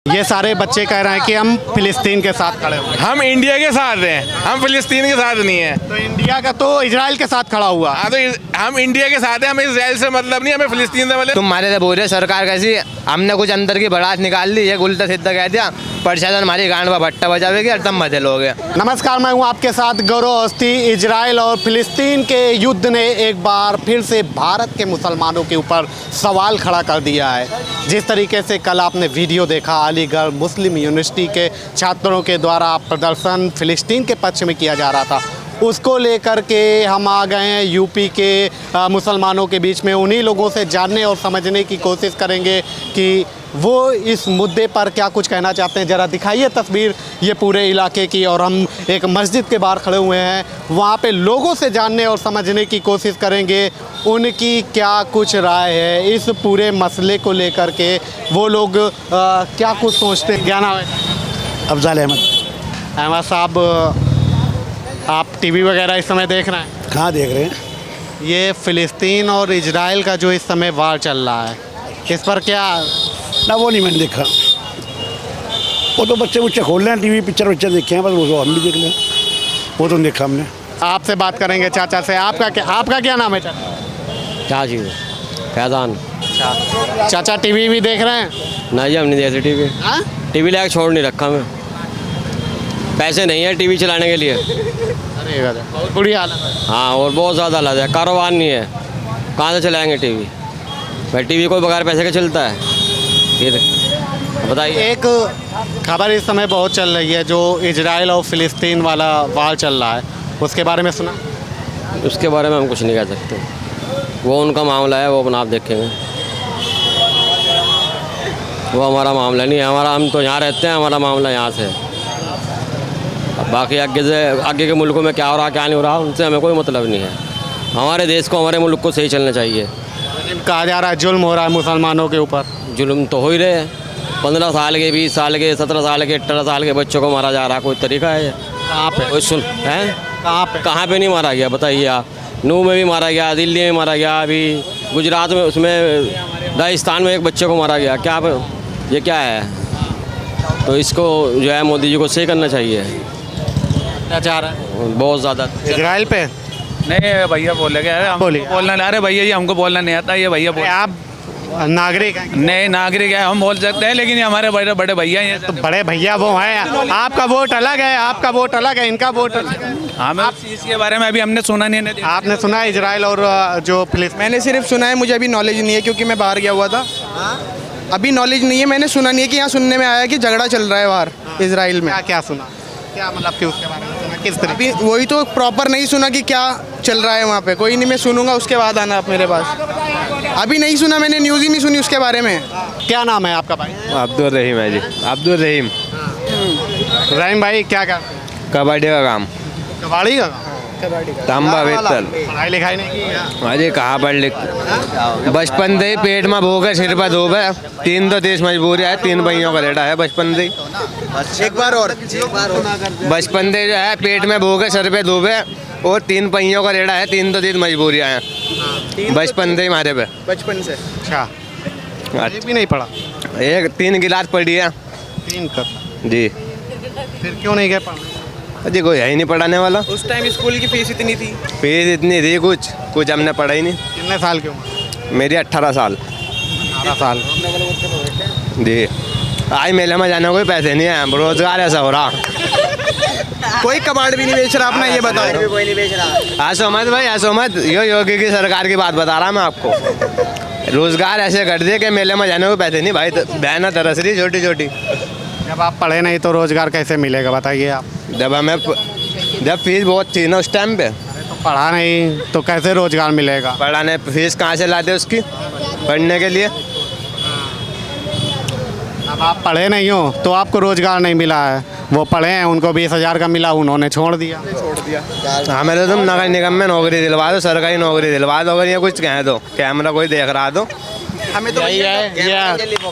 ये सारे बच्चे कह रहे हैं कि हम फिलिस्तीन के साथ खड़े हुए हैं। हम इंडिया के साथ हैं, हम फिलिस्तीन के साथ नहीं है। तो इंडिया का तो इजराइल के साथ खड़ा हुआ। हाँ, तो हम इंडिया के साथ हैं, हमें इजराइल से मतलब नहीं, हमें फिलिस्तीन से मतलब। तुम हमारे से बोल रहे सरकार कैसी, हमने कुछ अंदर की भड़ास निकाल ली, ये उल्टा सीधा कह दिया, प्रशासन हमारी गांड पर भट्टा बजावेगी और तब मजे लोगे। नमस्कार, मैं हूं आपके साथ गौरव अवस्थी। इजराइल और फिलिस्तीन के युद्ध ने एक बार फिर से भारत के मुसलमानों के ऊपर सवाल खड़ा कर दिया है। जिस तरीके से कल आपने वीडियो देखा, अलीगढ़ मुस्लिम यूनिवर्सिटी के छात्रों के द्वारा प्रदर्शन फिलिस्तीन के पक्ष में किया जा रहा था, उसको लेकर के हम आ गए हैं यूपी के मुसलमानों के बीच में। उन्हीं लोगों से जानने और समझने की कोशिश करेंगे कि वो इस मुद्दे पर क्या कुछ कहना चाहते हैं। ज़रा दिखाइए तस्वीर ये पूरे इलाके की। और हम एक मस्जिद के बाहर खड़े हुए हैं, वहाँ पे लोगों से जानने और समझने की कोशिश करेंगे उनकी क्या कुछ राय है इस पूरे मसले को लेकर के। वो लोग क्या कुछ सोचते हैं। क्या नाम है? अफजल अहमद। अहमद साहब, आप टीवी वगैरह इस समय देख रहे हैं? कहाँ देख रहे हैं? ये फ़िलिस्तीन और इजराइल का जो इस समय वार चल रहा है, इस पर क्या? ना वो नहीं मैंने देखा, वो तो बच्चे खोल रहे हैं टीवी, पिक्चर देखे हैं, बस वो तो हम भी देख लें, वो तो देखा हमने। आपसे बात करेंगे चाचा से। आपका क्या नाम है चाचा? क्या चीज़ है? फैजान। चाचा टीवी भी देख रहे हैं? नहीं, हम नहीं देखते टीवी। हाँ? टीवी लायक छोड़ नहीं रखा मैं, पैसे नहीं है टीवी चलाने के लिए। अरे बहुत बुरी हालत है। हाँ, और बहुत ज़्यादा हालत है, कारोबार नहीं है, कहाँ से चलाएंगे टीवी? भाई टीवी कोई बगैर पैसे के चलता है? ये बताइए। एक खबर इस समय बहुत चल रही है, जो इजराइल और फिलिस्तीन वाला वार चल रहा है, उसके बारे में सुना? उसके बारे में हम कुछ नहीं कह सकते, वो उनका मामला है, वो अपना आप देखेंगे, वो हमारा मामला नहीं है। हम तो यहाँ रहते हैं, हमारा मामला यहाँ से है। अब बाकी आगे के मुल्कों में क्या हो रहा क्या नहीं हो रहा, उनसे हमें कोई मतलब नहीं है। हमारे देश को, हमारे मुल्क को सही चलना चाहिए। कहा जा रहा है जुल्म हो रहा है मुसलमानों के ऊपर। जुल्म तो हो ही रहे हैं, 15 साल के, 20 साल के, 17 साल के, 18 साल के बच्चों को मारा जा रहा है। कोई तरीका है? कहाँ पे? कोई सुन है? कहाँ पे नहीं मारा गया बताइए आप? नूह में भी मारा गया, दिल्ली में मारा गया, अभी गुजरात में, उसमें राजस्थान में एक बच्चे को मारा गया। क्या ये क्या है? तो इसको जो है मोदी जी को सही करना चाहिए। क्या चाह रहा है? बहुत ज़्यादा इजराइल पे नहीं भैया बोले क्या, बोलिए। बोलना नहीं। अरे भैया जी, हमको बोलना नहीं आता, ये भैया बोल। आप नागरिक हैं? नहीं, नागरिक है, हम बोल सकते हैं, लेकिन ये हमारे बड़े बड़े भैया हैं। तो बड़े भैया वो हैं। आपका वोट अलग है, आपका वोट अलग है, इनका वोट अलग है। हमें इस चीज़ के बारे में अभी हमने सुना नहीं है। आपने सुना इजराइल और जो फिलिस्तीन? मैंने सिर्फ सुना है, मुझे अभी नॉलेज नहीं है क्योंकि मैं बाहर गया हुआ था। अभी नॉलेज नहीं है, मैंने सुना नहीं है कि यहाँ सुनने में आया कि झगड़ा चल रहा है बाहर इजराइल में। क्या सुना? क्या मतलब कि उसके बारे में सुना? किस तरह? अभी वही तो प्रॉपर नहीं सुना कि क्या चल रहा है वहाँ पे। कोई नहीं, मैं सुनूंगा उसके बाद आना आप मेरे पास। अभी नहीं सुना, मैंने न्यूज़ ही नहीं सुनी उसके बारे में। क्या नाम है आपका भाई? अब्दुल रहीम है जी, अब्दुल रहीम। रहीम भाई क्या करते हैं? कबड्डी का काम, कबाड़ी का? तांबा वेतल। पढ़ाई लिखाई नहीं की? अरे कहाँ पढ़ लिख, बचपन से ही पेट में भोगे, सिर पर धोबे, 3 तो देश मजबूरी है, 3 भैयों का रेडा है बचपन से। एक बार और बचपन से जो है पेट में भोगे, सर पे धोबे, और 3 पहियों का रेडा है, 3 तो देश मजबूरियाँ हैं बचपन से ही हमारे पे। बचपन से। अच्छा, ये भी नहीं पढ़ा? 3 गिलास पढ़ी है 3 कर। जी। फिर क्यों नहीं गए पढ़ने? अजी कोई है ही नहीं पढ़ाने वाला। उस टाइम स्कूल की फीस इतनी थी? फीस इतनी थी, कुछ हमने पढ़ा ही नहीं। कितने साल की उम्र? मेरी 18 साल। 18 साल। जी। आज मेले में जाने को कोई पैसे नहीं है, रोजगार ऐसा हो रहा। कोई कबाड़ भी नहीं बेच रहा अपना, ये बताओ। हंसो मत भाई, हंसो मत। योगी की सरकार की बात बता रहा मैं आपको। रोजगार ऐसे कर दिए कि मेले में जाने को पैसे नहीं। भाई बहना तरस रही छोटी छोटी। जब आप पढ़े नहीं तो रोजगार कैसे मिलेगा बताइए आप? जब फीस बहुत थी ना उस टाइम पे, तो पढ़ा नहीं तो कैसे रोजगार मिलेगा? पढ़ाने फीस कहाँ से लाते उसकी पढ़ने के लिए? अब आप पढ़े नहीं हो तो आपको रोजगार नहीं मिला है। वो पढ़े हैं, उनको 20,000 का मिला, उन्होंने छोड़ दिया। हमें तो तुम नगर निगम में नौकरी दिलवा दो, सरकारी नौकरी दिलवा दो, अगर ये कुछ कह दो, कैमरा कोई देख रहा तो। हमें तो यही है,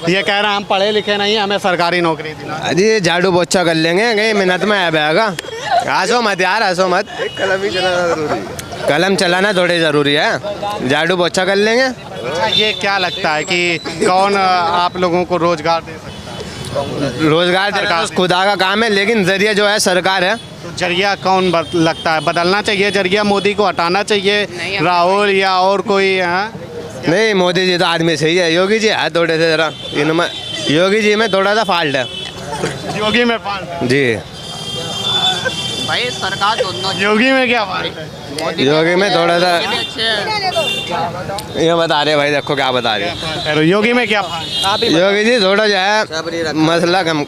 ये कह रहा हम पढ़े लिखे नहीं, हमें सरकारी नौकरी दिला। अजी झाड़ू पोछा कर लेंगे, कहीं मिनट में आ जाएगा। हंसो मत यार, हंसो मत। कलम चलाना थोड़ी ज़रूरी है, झाड़ू पोछा कर लेंगे। अच्छा, ये क्या लगता है कि कौन आप लोगों को रोजगार दे सकता है? रोजगार देना तो खुदा का काम है, लेकिन जरिया जो है सरकार है। तो जरिया कौन लगता है बदलना चाहिए? जरिया मोदी को हटाना चाहिए, राहुल या और कोई? नहीं, मोदी जी तो आदमी सही है, योगी जी है थोड़े से जरा इनमें, योगी जी में थोड़ा सा फॉल्ट है। योगी में फॉल्ट है? जी, भाई सरकार दोनों योगी में क्या फॉल्ट है? योगी में थोड़ा सा ये बता रहे भाई, देखो क्या बता रहे तो योगी में क्या फॉल्ट? योगी जी थोड़ा जो है मसला कम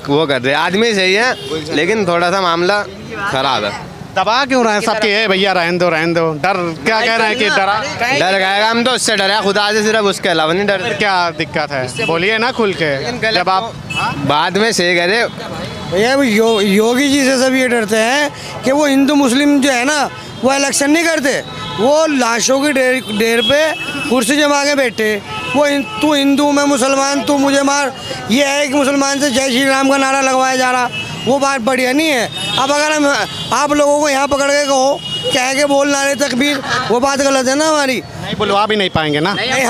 वो कर रहे हैं, आदमी सही है लेकिन थोड़ा सा मामला खराब है। दबा क्यों रहे हैं सबके? भैया रहने दो रहने दो, डर क्या कह रहे हैं कि डरा? डर गएगा, हम तो उससे डरे खुदा से, सिर्फ उसके अलावा नहीं डर। फिर क्या दिक्कत है? बोलिए ना खुल के, जब आप बाद में सही करे। भैया योगी जी से सब ये डरते हैं कि वो हिंदू मुस्लिम जो है ना वो इलेक्शन नहीं करते, वो लाशों की ढेर पे कुर्सी जमा के बैठे। वो तू हिंदू मैं मुसलमान, तू मुझे मार, ये है कि मुसलमान से जय श्री राम का नारा लगवाया जा रहा, वो बात बढ़िया नहीं है। अब अगर हम आप लोगों को यहाँ पकड़ के कहो कह के बोल नारे तकबीर, वो बात गलत है ना हमारी। नहीं बुलवा भी नहीं पाएंगे ना? नहीं,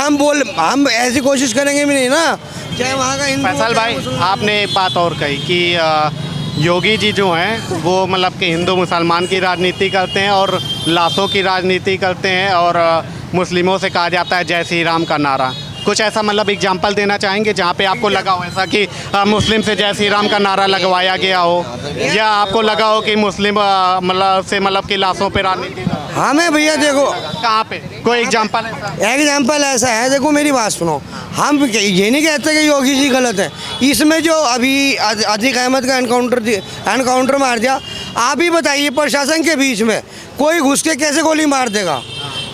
हम ऐसी कोशिश करेंगे भी नहीं ना, चाहे वहाँ का हिंदू। फैसल भाई, आपने एक बात और कही कि योगी जी जो हैं वो मतलब कि हिंदू मुसलमान की राजनीति करते हैं और लाशों की राजनीति करते हैं, और मुस्लिमों से कहा जाता है जय श्री राम का नारा। कुछ ऐसा मतलब एग्जाम्पल देना चाहेंगे जहाँ पे आपको लगा हो ऐसा कि मुस्लिम से जय श्री राम का नारा लगवाया गया हो, या आपको लगा हो कि मुस्लिम मतलब कि लाशों पे राजनीति? हमें भैया देखो कहाँ पे कोई एग्जाम्पल ऐसा? एग्जाम्पल ऐसा है, देखो मेरी बात सुनो, हम ये नहीं कहते कि योगी जी गलत है। इसमें जो अभी अतीक अहमद का एनकाउंटर मार दिया, आप ही बताइए प्रशासन के बीच में कोई घुस के कैसे गोली मार देगा?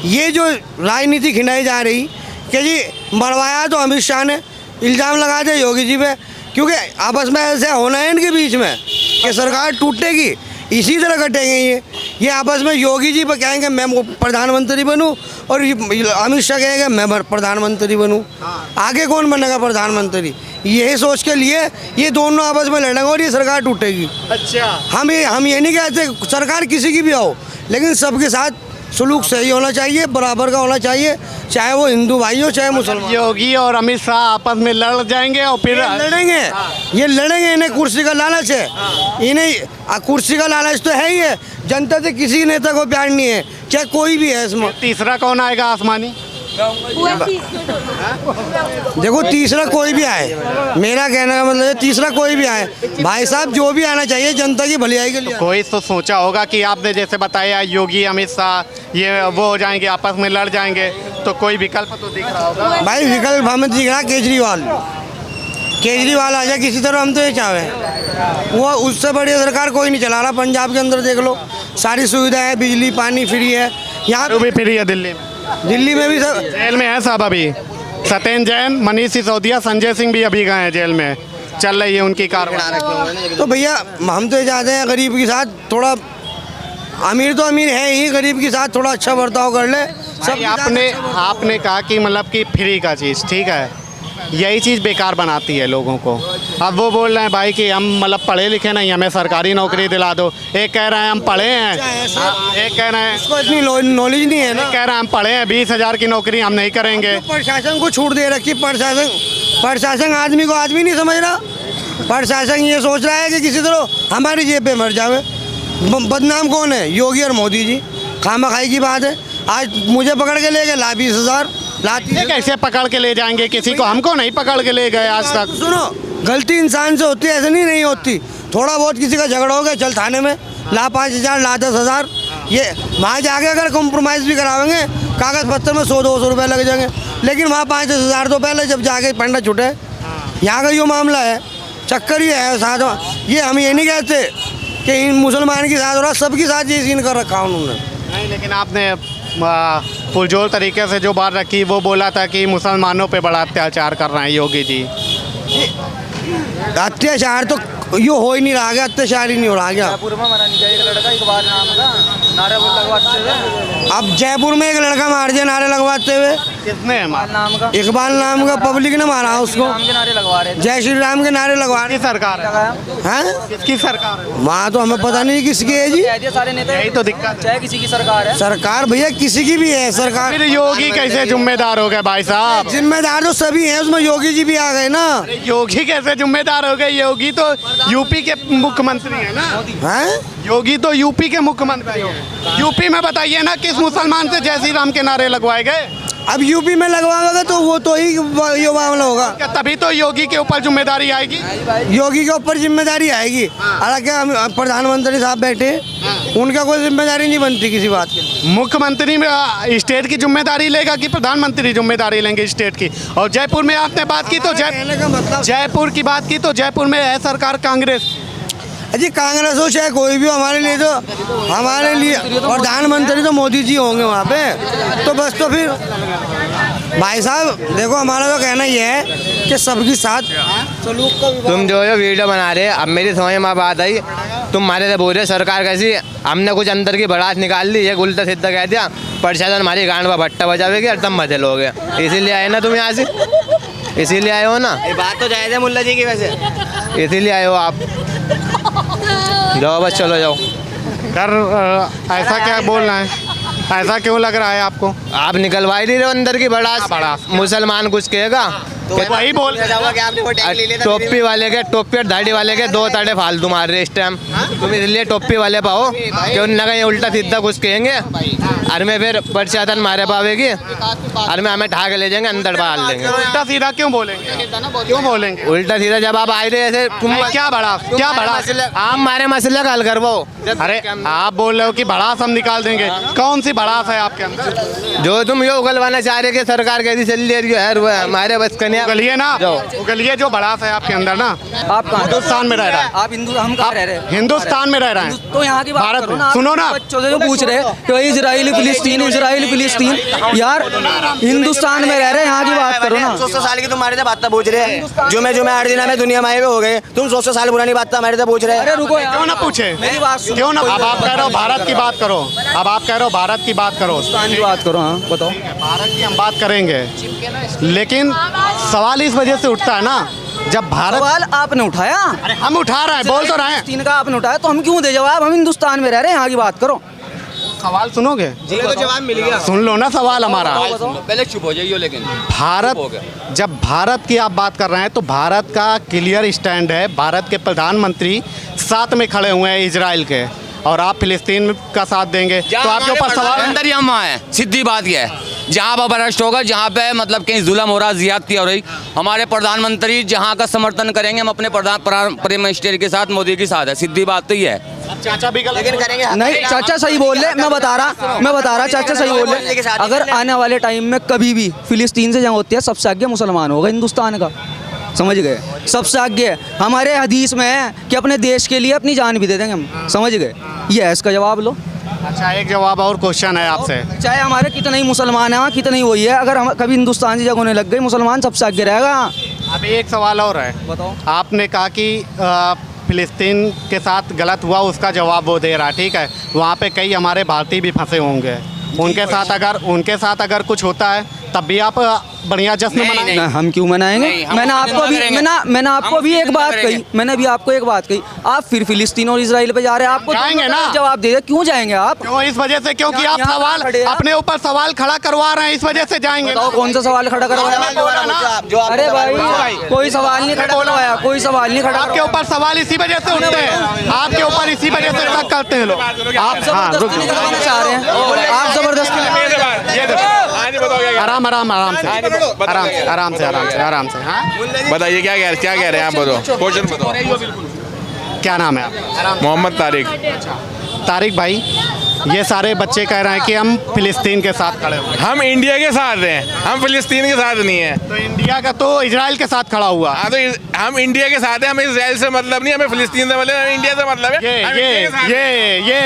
ये जो राजनीति खिंडाई जा रही कि जी मरवाया तो अमित शाह ने, इल्ज़ाम लगा दे योगी जी पे, क्योंकि आपस में ऐसे होना है इनके बीच में कि सरकार टूटेगी, इसी तरह कटेंगे ये आपस में। योगी जी पर कहेंगे मैं प्रधानमंत्री बनूं और अमित शाह कहेंगे मैं प्रधानमंत्री बनूं, आगे कौन बनेगा प्रधानमंत्री? यही सोच के लिए ये दोनों आपस में लड़ेंगे और ये सरकार टूटेगी। अच्छा, हम ये नहीं कहते सरकार किसी की भी हो, लेकिन सबके साथ सलूक सही होना चाहिए, बराबर का होना चाहिए, चाहे वो हिंदू भाई हो चाहे मुसलमान। योगी और अमित शाह आपस में लड़ जाएंगे और फिर ये लड़ेंगे, इन्हें कुर्सी का लालच है, इन्हें कुर्सी का लालच तो है ही है। जनता से किसी नेता को प्यार नहीं है, चाहे कोई भी है इसमें। तीसरा कौन आएगा आसमानी? देखो तीसरा कोई भी आए, मेरा कहने का मतलब है तीसरा कोई भी आए भाई साहब, जो भी आना चाहिए जनता की भलाई के लिए। कोई तो सोचा होगा कि आपने जैसे बताया योगी अमित शाह ये वो हो जाएंगे, आपस में लड़ जाएंगे, तो कोई विकल्प तो दिख रहा होगा। भाई विकल्प हमें दिख रहा केजरीवाल आ जाए किसी तरह, हम तो ये चाहे वो, उससे बड़ी सरकार कोई नहीं चला रहा। पंजाब के अंदर देख लो, सारी सुविधाएं है, बिजली पानी फ्री है, यहाँ भी फ्री है। दिल्ली में भी सब जेल में है साहब अभी, सत्येंद्र जैन, मनीष सिसोदिया, संजय सिंह भी अभी गए हैं जेल में, चल रही है उनकी कार्रवाई। तो भैया हम तो ये चाहते हैं गरीब के साथ थोड़ा, अमीर तो अमीर है ही, गरीब के साथ थोड़ा अच्छा बर्ताव कर ले सब। आपने कहा कि मतलब कि फ्री का चीज़ ठीक है, यही चीज़ बेकार बनाती है लोगों को। अब वो बोल रहे हैं भाई कि हम मतलब पढ़े लिखे नहीं, हमें सरकारी नौकरी दिला दो। एक कह रहे हैं हम पढ़े हैं, एक कह रहे हैं उसको इतनी नॉलेज नहीं है ना, कह रहे हैं हम पढ़े हैं, 20,000 की नौकरी हम नहीं करेंगे। प्रशासन को छूट दे रखी, प्रशासन आदमी को आदमी नहीं समझ रहा। प्रशासन ये सोच रहा है कि किसी तरह हमारी जेब पे मर जावे। बदनाम कौन है? योगी और मोदी जी। खामा खाई की बात है, आज मुझे पकड़ के ले गए, ला 20,000 कैसे पकड़ के ले जाएंगे किसी को? हमको नहीं पकड़ के ले गए आज तक। सुनो, गलती इंसान से होती है, ऐसे नहीं होती। थोड़ा बहुत किसी का झगड़ा हो गया, चल थाने में, ला 5,000 ला 10,000, ये वहाँ जाके अगर कॉम्प्रोमाइज़ भी करावेंगे कागज़ पत्तर में 100-200 रुपये लग जाएंगे, लेकिन वहाँ 5,000 तो पहले जब जाके पंडा छुटे। यहाँ का जो मामला है, चक्कर ये है साथ। ये हम ये नहीं कहते कि इन मुसलमान के साथ हो रहा, सबके साथ ये सीन कर रखा उन्होंने। नहीं, लेकिन आपने पुरजोर तरीके से जो बात रखी, वो बोला था कि मुसलमानों पे बड़ा अत्याचार कर रहे हैं योगी जी। अत्याचार तो यो हो ही नहीं रहा गया, अत्याचार ही नहीं हो रहा गया। अब जयपुर में एक लड़का मार दिया नारे लगवाते हुए, किसने मारा? नाम का इकबाल नाम का पब्लिक ने मारा उसको। नाम के नारे लगवा रहे थे। जय श्री राम के नारे लगवा रहे किसकी सरकार है? हैं। किसकी सरकार है? वहाँ तो हमें पता नहीं किसकी है जी। कह दिया सारे नेता, यही तो दिक्कत है। चाहे किसी की सरकार है। सरकार भैया किसी की भी है सरकार। फिर योगी कैसे जिम्मेदार हो गए भाई साहब? जिम्मेदार तो सभी हैं, उसमें योगी जी भी आ गए ना। योगी कैसे जिम्मेदार हो गए? योगी तो यूपी के मुख्यमंत्री है ना। हैं। योगी तो यूपी के मुख्यमंत्री हैं। यूपी में बताइए ना किस मुसलमान से जय श्री राम के नारे लगवाए गए? अब यूपी में लगवाओगे तो वो तो ही ये मामला होगा। क्या तभी तो योगी के ऊपर जिम्मेदारी आएगी? योगी के ऊपर जिम्मेदारी आएगी। हालांकि हम प्रधानमंत्री साहब बैठे, उनका कोई जिम्मेदारी नहीं बनती किसी बात की। मुख्यमंत्री में स्टेट की जिम्मेदारी लेगा कि प्रधानमंत्री जिम्मेदारी लेंगे स्टेट की? और जयपुर में आपने बात की तो कहने का मतलब जयपुर की बात की तो जयपुर में है सरकार कांग्रेस। जी कांग्रेस हो चाहे कोई भी, हमारे लिए प्रधानमंत्री तो मोदी जी होंगे वहाँ पे। तो बस तो फिर भाई साहब देखो, हमारा तो कहना ये है कि सबकी साथ सलूक का तुम जो है वीडियो बना रहे, अब मेरी समझ में बात आई, तुम हमारे से बोल रहे सरकार कैसी, हमने कुछ अंदर की भड़ास निकाल दी, ये उल्टा सीधा कह दिया प्रशासन हमारी गांड पर भट्टा बजावेगी और तब मजे लोगे। इसीलिए आए ना तुम यहाँ से, इसीलिए आए हो ना। ये बात तो जायज़ है मुल्ला जी की वैसे। इसीलिए आए हो आप। जाओ बस चलो जाओ। ऐसा क्या बोलना है? ऐसा क्यों लग रहा है आपको? आप निकलवा ही नहीं रहे हो अंदर की भड़ास। मुसलमान कुछ कहेगा तो वही बोल टोपी वाले के, टोपी और दाढ़ी वाले के दो ताड़े फालतू मार रहे इस टाइम। तुम इसलिए टोपी वाले पाओ कि उन कहीं उल्टा सीधा कुछ कहेंगे और में फिर प्रशासन मारे पावेगी और में हमें ढा के ले जाएंगे, अंदर डाल देंगे। उल्टा सीधा क्यों बोलेंगे? क्यों बोलेंगे उल्टा सीधा जब आप आए रहे ऐसे तुम क्या भड़ास? क्या भड़ास? आप हमारे मसले का हल करवाओ। अरे आप बोल रहे हो कि भड़ास हम निकाल देंगे। कौन सी भड़ास है आपके अंदर? जो तुम ये उगलवाना चाह रहे कि सरकार कैसी चल रही है हमारे बस कन्या उगलिए ना, उगलिए जो भड़ास है आपके अंदर ना। आप कहाँ हिंदुस्तान में रह रहा है। आप हिंदू, हम कहाँ रह रहे हैं? हिंदुस्तान में रह रहे हैं तो यहाँ की बात भारत करो में। आप सुनो ना, बच्चों से जो पूछ रहे हैं कि इजराइल फिलिस्तीन यार हिंदुस्तान में रह रहे हैं, यहाँ की बात करो ना। 100 साल की तुम्हारे से बात पूछ रहे हैं, जो मैं 8 दिन में दुनिया में आए हुए हो गए, तुम 100 साल पुरानी बात हमारे से पूछ रहे हैं। अरे रुको यार, क्यों ना पूछे? मेरी बात सुनो। क्यों ना? अब आप कह रहे हो भारत की बात करो, अब आप कह रहे हो भारत की बात करो, हिंदुस्तान की बात करो। हाँ बताओ। भारत की हम बात करेंगे, लेकिन सवाल इस वजह से उठता है ना जब भारत। सवाल आपने उठाया, अरे हम उठा रहे हैं, बोल तो रहे हैं। फिलिस्तीन का आपने उठाया तो हम क्यों दे जवाब? हम हिंदुस्तान में रह रहे हैं, यहाँ की बात करो। सवाल सुनोगे? तो जवाब मिल गया। सुन लो ना सवाल हमारा। पहले चुप हो जाइए। लेकिन भारत, जब भारत की आप बात कर रहे हैं तो भारत का क्लियर स्टैंड है। भारत के प्रधानमंत्री साथ में खड़े हुए हैं इजराइल के, और आप फिलिस्तीन का साथ देंगे तो आपके ऊपर सवाल है। अंदर ही हम वहाँ हैं, सीधी बात यह है। जहाँ पर अरेस्ट होगा, जहाँ पे मतलब कहीं जुल्म हो रहा, ज्यादती हो रही, हमारे प्रधानमंत्री जहाँ का समर्थन करेंगे, हम अपने प्राइम मिनिस्टर के साथ, मोदी के साथ है। सीधी बात तो ये है। चाचा भी गलत करेंगे? नहीं, चाचा सही बोल रहे। मैं बता रहा चाचा सही बोल रहे। अगर आने वाले टाइम में कभी भी फिलिस्तीन से जंग होती है, सबसे आगे मुसलमान होगा हिंदुस्तान का, समझ गए? सबसे आगे हमारे हदीस में है कि अपने देश के लिए अपनी जान भी दे देंगे हम, समझ गए? ये है इसका जवाब लो। अच्छा, एक जवाब और क्वेश्चन है आपसे। चाहे हमारे कितने ही मुसलमान हैं वहाँ, कितने ही वही है, अगर हम कभी हिंदुस्तान से जंग होने लग गई, मुसलमान सबसे आगे रहेगा। अभी एक सवाल और है। बताओ। आपने कहा कि फिलिस्तीन के साथ गलत हुआ, उसका जवाब वो दे रहा है, ठीक है। वहाँ पे कई हमारे भारतीय भी फंसे होंगे, उनके साथ अगर कुछ होता है तब भी आप बढ़िया जश्न मनाएंगे? हम क्यों मनाएंगे? मैंने आपको भी एक बात कही, मैंने भी आपको एक बात कही। आप फिर फिलिस्तीन और इजराइल पे जा रहे हैं, आपको जाएंगे ना? जवाब दे दे। क्यों जाएंगे आप? क्यों? इस वजह से, क्योंकि आप यहाँ सवाल खड़े हैं। अपने ऊपर सवाल खड़ा करवा रहे हैं, इस वजह से जाएंगे। बताओ कौन सा सवाल खड़ा करवाया? अरे भाई कोई सवाल नहीं खड़ा करवाया, कोई सवाल नहीं खड़ा। आपके ऊपर सवाल इसी वजह से उठते हैं, आपके ऊपर इसी वजह से शक करते हैं लोग। आप जबरदस्ती निकलवाना चाह रहे हैं, आप जबरदस्ती। आराम से हाँ? बताइए क्या कह रहे हैं आप? बताओ, क्वेश्चन बताओ। क्या नाम है आप? मोहम्मद तारिक। तारिक भाई, ये सारे बच्चे कह रहे हैं कि हम फिलिस्तीन के साथ खड़े हुए। हम इंडिया के साथ हैं, हम फिलिस्तीन के साथ नहीं है। तो इंडिया का तो इजराइल के साथ खड़ा हुआ। हाँ, तो हम इंडिया के साथ हैं, हमें इजराइल से मतलब नहीं, हमें फिलिस्तीन से मतलब, हमें इंडिया से मतलब है। ये